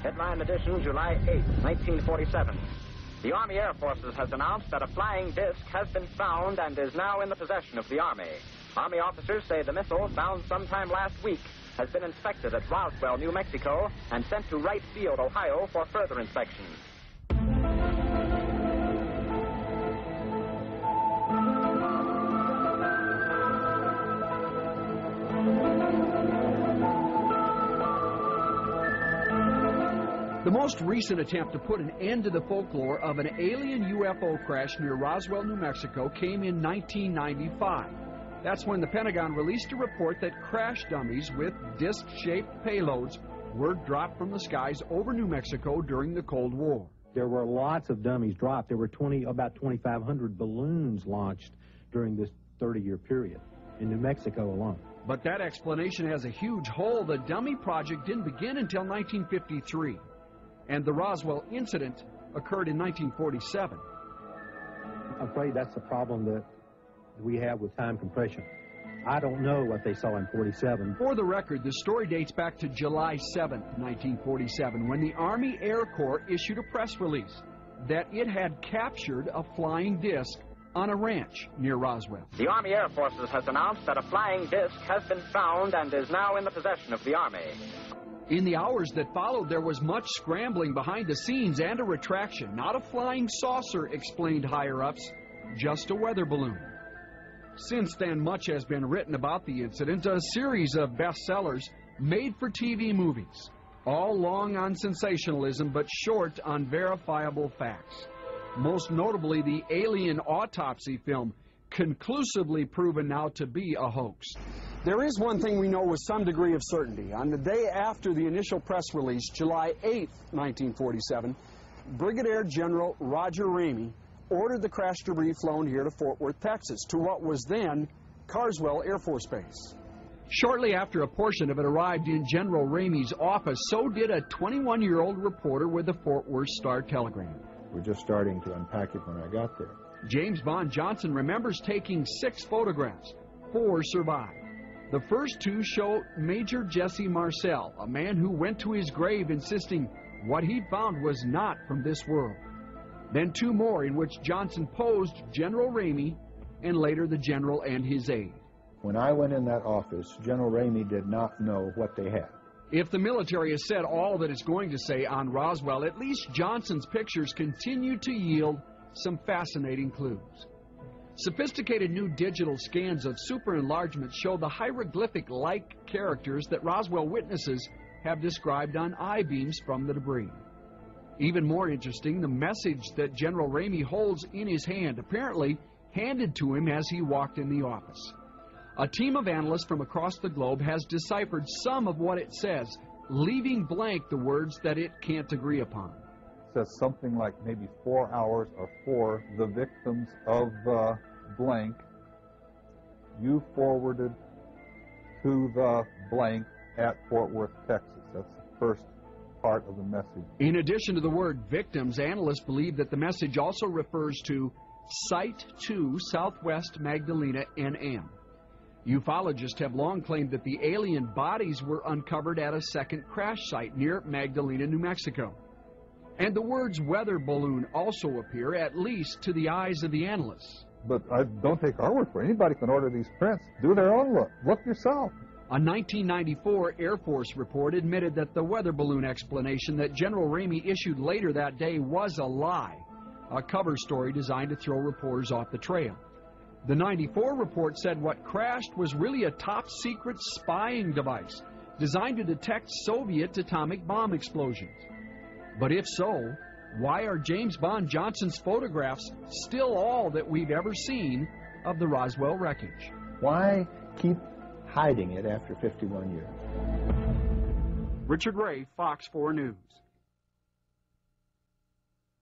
Headline edition, July 8, 1947. The Army Air Forces has announced that a flying disc has been found and is now in the possession of the Army. Army officers say the missile, found sometime last week, has been inspected at Roswell, New Mexico, and sent to Wright Field, Ohio, for further inspection. The most recent attempt to put an end to the folklore of an alien UFO crash near Roswell, New Mexico came in 1995. That's when the Pentagon released a report that crash dummies with disc-shaped payloads were dropped from the skies over New Mexico during the Cold War. There were lots of dummies dropped. There were about 2,500 balloons launched during this 30-year period in New Mexico alone. But that explanation has a huge hole. The dummy project didn't begin until 1953. And the Roswell incident occurred in 1947. I'm afraid that's the problem that we have with time compression. I don't know what they saw in 47. For the record, the story dates back to July 7th, 1947, when the Army Air Corps issued a press release that it had captured a flying disc on a ranch near Roswell. The Army Air Forces has announced that a flying disc has been found and is now in the possession of the Army. In the hours that followed, there was much scrambling behind the scenes and a retraction. Not a flying saucer, explained higher-ups, just a weather balloon. Since then, much has been written about the incident, a series of bestsellers made-for-TV movies, all long on sensationalism but short on verifiable facts. Most notably, the Alien Autopsy film, conclusively proven now to be a hoax. There is one thing we know with some degree of certainty. On the day after the initial press release, July 8, 1947, Brigadier General Roger Ramey ordered the crash debris flown here to Fort Worth, Texas, to what was then Carswell Air Force Base. Shortly after a portion of it arrived in General Ramey's office, so did a 21-year-old reporter with the Fort Worth Star-Telegram. We're just starting to unpack it when I got there. James Bond Johnson remembers taking 6 photographs. 4 survived. The first 2 show Major Jesse Marcel, a man who went to his grave insisting what he'd found was not from this world. Then 2 more in which Johnson posed General Ramey and later the general and his aide. When I went in that office, General Ramey did not know what they had. If the military has said all that it's going to say on Roswell, at least Johnson's pictures continue to yield some fascinating clues. Sophisticated new digital scans of super-enlargement show the hieroglyphic-like characters that Roswell witnesses have described on I-beams from the debris. Even more interesting, the message that General Ramey holds in his hand, apparently handed to him as he walked in the office. A team of analysts from across the globe has deciphered some of what it says, leaving blank the words that it can't agree upon. Says something like maybe 4 hours or for the victims of blank, you forwarded to the blank at Fort Worth, Texas. That's the first part of the message. In addition to the word victims, analysts believe that the message also refers to Site 2, Southwest Magdalena, NM. Ufologists have long claimed that the alien bodies were uncovered at a second crash site near Magdalena, New Mexico. And the words weather balloon also appear, at least to the eyes of the analysts. But don't take our word for it. Anybody can order these prints. Do their own look. Look yourself. A 1994 Air Force report admitted that the weather balloon explanation that General Ramey issued later that day was a lie, a cover story designed to throw reporters off the trail. The 94 report said what crashed was really a top-secret spying device designed to detect Soviet atomic bomb explosions. But if so, why are James Bond Johnson's photographs still all that we've ever seen of the Roswell wreckage? Why keep hiding it after 51 years? Richard Ray, Fox 4 News.